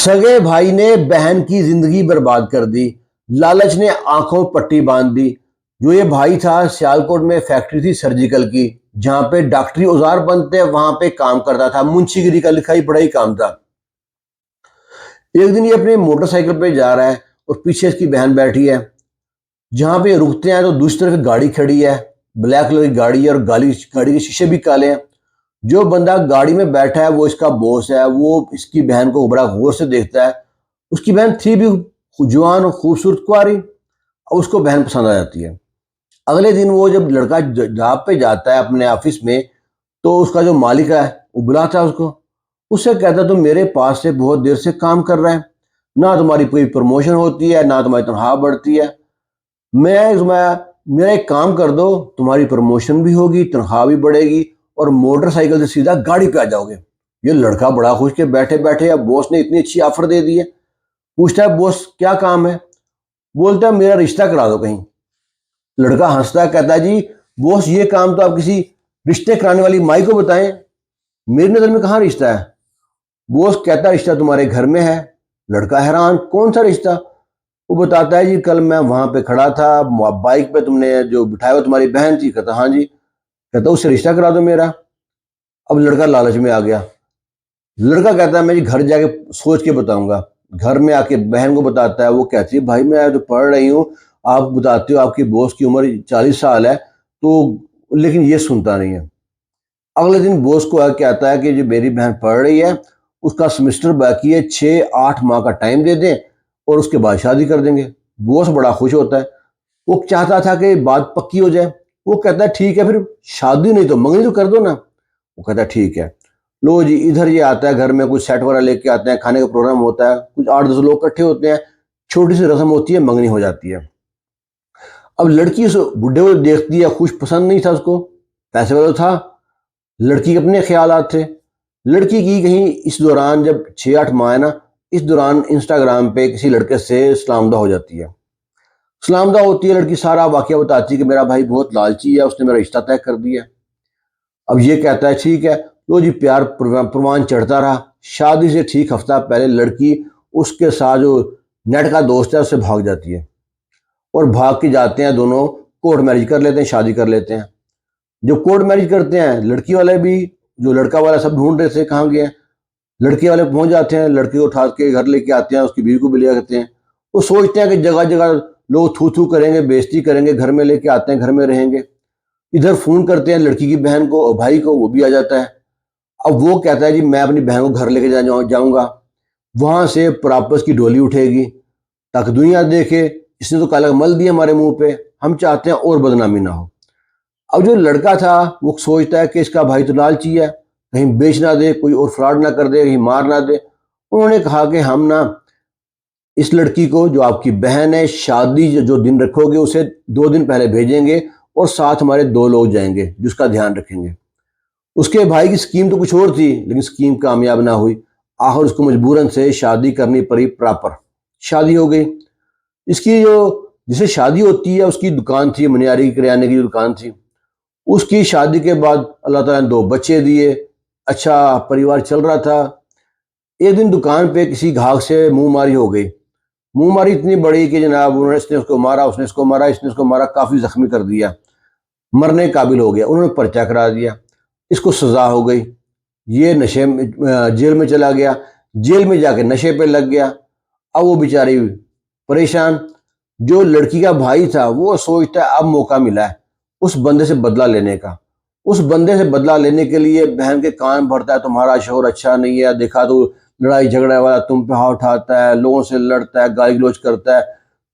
सगे भाई ने बहन की जिंदगी बर्बाद कर दी। लालच ने आंखों पट्टी बांध दी। जो ये भाई था, सियालकोट में फैक्ट्री थी सर्जिकल की, जहां पे डॉक्टरी औजार बनते, वहां पे काम करता था। मुंशीगिरी का लिखाई पढ़ाई काम था। एक दिन ये अपने मोटरसाइकिल पे जा रहा है और पीछे इसकी बहन बैठी है। जहां पे रुकते हैं तो दूसरी तरफ गाड़ी खड़ी है, ब्लैक कलर की गाड़ी है, और गाड़ी के शीशे भी काले हैं। जो बंदा गाड़ी में बैठा है वो इसका बॉस है। वो इसकी बहन को बड़ा गौर से देखता है। उसकी बहन थी भी जवान और खूबसूरत कुंवारी, और उसको बहन पसंद आ जाती है। अगले दिन वो जब लड़का जॉब पे जाता है अपने ऑफिस में, तो उसका जो मालिक है वो बुलाता है उसको। उससे कहता है तुम मेरे पास से बहुत देर से काम कर रहे हैं, ना तुम्हारी कोई प्रमोशन होती है, ना तुम्हारी तनख्वाह बढ़ती है। मेरा एक काम कर दो, तुम्हारी प्रमोशन भी होगी, तनख्वाह भी बढ़ेगी, और मोटरसाइकिल से सीधा गाड़ी पे आ जाओगे। ये लड़का बड़ा खुश के बैठे बैठे अब बॉस ने इतनी अच्छी ऑफर दे दी है। पूछता है बॉस क्या काम है? बोलता है मेरा रिश्ता करा दो कहीं। लड़का हंसता है, कहता है जी बॉस ये काम तो आप किसी रिश्ते कराने वाली माई को बताएं, मेरी नजर में कहाँ रिश्ता है। बॉस कहता है रिश्ता तुम्हारे घर में है। लड़का हैरान, कौन सा रिश्ता? वो बताता है जी कल मैं वहां पे खड़ा था, बाइक पे तुमने जो बिठाया वो तुम्हारी बहन थी। कहता हाँ जी। कहता उससे रिश्ता करा दो मेरा। अब लड़का लालच में आ गया। लड़का कहता है मैं जी घर जाके सोच के बताऊंगा। घर में आके बहन को बताता है। वो कहती है भाई मैं तो पढ़ रही हूँ, आप बताते हो आपकी बॉस की उम्र 40 साल है, तो लेकिन ये सुनता नहीं है। अगले दिन बॉस को आके आता है कि जो मेरी बहन पढ़ रही है उसका सेमेस्टर बाकी है, 6-8 माह का टाइम दे दें और उसके बाद शादी कर देंगे। बॉस बड़ा खुश होता है। वो चाहता था कि बात पक्की हो जाए। वो कहता है ठीक है, फिर शादी नहीं तो मंगनी तो कर दो ना। वो कहता है ठीक है। लो जी, इधर ये आता है, घर में कुछ सेट वगैरह लेके आते हैं, खाने का प्रोग्राम होता है, कुछ 8-10 लोग इकट्ठे होते हैं, छोटी सी रस्म होती है, मंगनी हो जाती है। अब लड़की उस बुढ़े को देखती है, खुश पसंद नहीं था उसको, पैसे वाला था, लड़की के अपने ख्यालात थे। लड़की की कहीं इस दौरान जब 6-8 माह है ना, इस दौरान इंस्टाग्राम पे किसी लड़के से सलामदा हो जाती है। सलामदा होती है, लड़की सारा वाकया बताती है कि मेरा भाई बहुत लालची है, उसने मेरा रिश्ता तय कर दिया। अब ये कहता है ठीक है। लो जी, प्यार प्रवान चढ़ता रहा। शादी से ठीक हफ्ता पहले लड़की उसके साथ जो नेट का दोस्त है उससे भाग जाती है, और भाग के जाते हैं दोनों कोर्ट मैरिज कर लेते हैं, शादी कर लेते हैं। जब कोर्ट मैरिज करते हैं, लड़की वाले भी, जो लड़का वाला सब ढूंढ रहे थे कहाँ गए, लड़के वाले पहुंच जाते हैं, लड़के को उठा के घर लेके आते हैं, उसकी बीवी को भी ले आते हैं। वो सोचते हैं कि जगह जगह लोग थू थू करेंगे, बेइज्जती करेंगे, घर में लेके आते हैं, घर में रहेंगे। इधर फोन करते हैं लड़की की बहन को और भाई को, वो भी आ जाता है। अब वो कहता है जी मैं अपनी बहन को घर लेके जाऊंगा, वहां से प्रापस की डोली उठेगी ताकि दुनिया देखे इसने तो काला मल दिया हमारे मुंह पे, हम चाहते हैं और बदनामी ना हो। अब जो लड़का था वो सोचता है कि इसका भाई तो लालची है, कहीं बेच ना दे, कोई और फ्रॉड ना कर दे, कहीं मार ना दे। उन्होंने कहा कि हम ना इस लड़की को, जो आपकी बहन है, शादी जो दिन रखोगे उसे 2 दिन पहले भेजेंगे, और साथ हमारे 2 लोग जाएंगे जिसका ध्यान रखेंगे। उसके भाई की स्कीम तो कुछ और थी, लेकिन स्कीम कामयाब ना हुई। आखिर उसको मजबूरन से शादी करनी पड़ी। प्रॉपर शादी हो गई। इसकी जो जिसे शादी होती है उसकी दुकान थी, मनियारी किराने की दुकान थी। उसकी शादी के बाद अल्लाह ताला ने 2 बच्चे दिए, अच्छा परिवार चल रहा था। एक दिन दुकान पे किसी घाघ से मुंह मारी हो गई। मुंह मारी इतनी बड़ी कि जनाब उन्होंने, इसने उसको मारा, उसने इसको मारा, इसने उसको मारा, काफी जख्मी कर दिया, मरने काबिल हो गया। उन्होंने पर्चा करा दिया, इसको सजा हो गई। ये नशे में जेल में चला गया, जेल में जाके नशे पे लग गया। अब वो बेचारी परेशान। जो लड़की का भाई था वो सोचता है अब मौका मिला है उस बंदे से बदला लेने का। उस बंदे से बदला लेने के लिए बहन के कान भरता है, तुम्हारा शोहर अच्छा नहीं है, देखा तो लड़ाई झगड़ा वाला, तुम पे हाथ उठाता है, लोगों से लड़ता है, गाली गलौज करता है,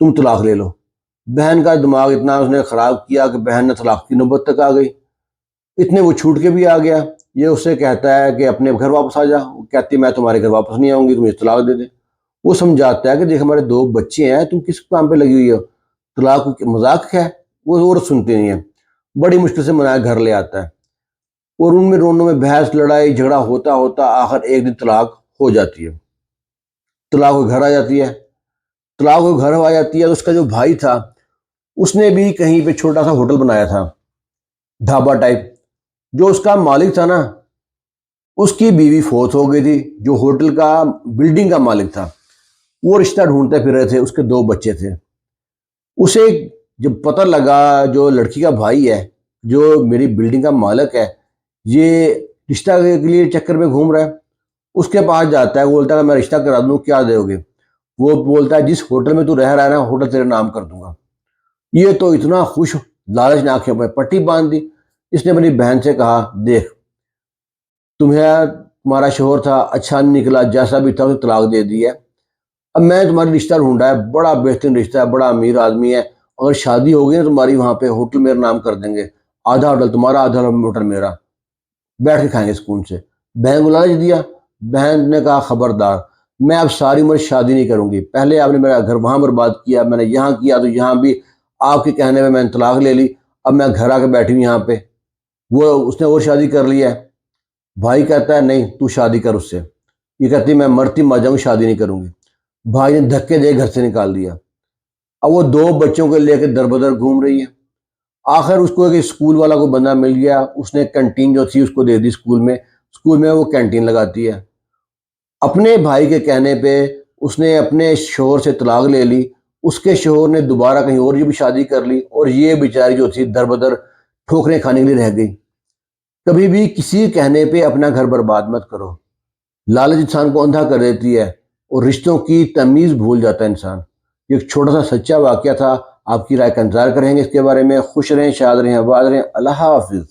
तुम तलाक ले लो। बहन का दिमाग इतना उसने खराब किया कि बहन ने तलाक की नौबत तक आ गई। इतने वो छूट के भी आ गया। ये उससे कहता है कि अपने घर वापस आ जा। वो कहती मैं तुम्हारे घर वापस नहीं आऊंगी, तुम्हें तलाक दे दे। वो समझाता है कि देख हमारे 2 बच्चे हैं, तुम किस काम पे लगी हुई हो, तलाक मजाक है। वो और सुनते नहीं है। बड़ी मुश्किल से मनाया घर ले आता है, और उनमें दोनों में बहस लड़ाई झगड़ा होता होता आखिर एक दिन तलाक हो जाती है। तलाक हो घर आ जाती है। तलाक हो घर आ जाती है तो उसका जो भाई था उसने भी कहीं पे छोटा सा होटल बनाया था, ढाबा टाइप। जो उसका मालिक था ना, اس کی بیوی فوت ہو گئی تھی، جو ہوٹل کا بلڈنگ کا مالک تھا، وہ رشتہ ڈھونڈتے پھر رہے تھے، اس کے 2 بچے تھے۔ اسے جب پتہ لگا جو لڑکی کا بھائی ہے، جو میری بلڈنگ کا مالک ہے، یہ رشتہ کے لیے چکر میں گھوم رہا ہے، اس کے پاس جاتا ہے، وہ بولتا ہے کہ میں رشتہ کرا دوں، کیا دے گے؟ وہ بولتا ہے جس ہوٹل میں تو رہ رہا ہے نا، ہوٹل تیرے نام کر دوں گا۔ یہ تو اتنا خوش، لالچ نے آنکھیں پہ پٹی باندھ دی۔ اس نے اپنی بہن سے کہا، دیکھ تمہارا شوہر تھا، اچھا نہیں نکلا، جیسا بھی تھا اسے طلاق دے دی ہے، اب میں تمہاری رشتہ ڈھونڈا ہے، بڑا بہترین رشتہ ہے، بڑا امیر آدمی ہے، اگر شادی ہوگی نا تمہاری وہاں پہ ہوٹل میرا نام کر دیں گے، آدھا ہوٹل تمہارا، آدھا ہوٹل میرا، بیٹھ کے کھائیں گے سکون سے۔ بہن کو لالچ دیا۔ بہن نے کہا خبردار، میں اب ساری عمر شادی نہیں کروں گی، پہلے آپ نے میرا گھر وہاں برباد کیا، میں نے یہاں کیا، تو یہاں بھی آپ کے کہنے میں نے طلاق لے لی، اب میں گھر آ کے بیٹھی ہوں یہاں پہ، وہ اس نے اور شادی کر لی ہے۔ بھائی کہتا ہے نہیں تو شادی کر اس سے، یہ کہتی میں مرتی مر جاؤں، شادی نہیں کروں گی۔ بھائی نے دھکے دے گھر سے نکال دیا۔ اب وہ 2 بچوں کو لے کے در بدر گھوم رہی ہے۔ آخر اس کو ایک اسکول والا کو بندہ مل گیا، اس نے کینٹین جو تھی اس کو دے دی اسکول میں وہ کینٹین لگاتی ہے۔ اپنے بھائی کے کہنے پہ اس نے اپنے شوہر سے طلاق لے لی، اس کے شوہر نے دوبارہ کہیں اور بھی شادی کر لی، اور یہ بیچاری جو تھی در بدر ٹھوکریں کھانے کے لیے رہ گئی۔ کبھی بھی کسی کہنے پہ اپنا گھر برباد مت کرو، لالچ انسان کو اندھا کر دیتی ہے اور رشتوں کی تمیز بھول جاتا ہے انسان۔ یہ ایک چھوٹا سا سچا واقعہ تھا، آپ کی رائے کا انتظار کریں گے اس کے بارے میں۔ خوش رہیں، شاد رہیں، آباد رہیں، اللہ حافظ۔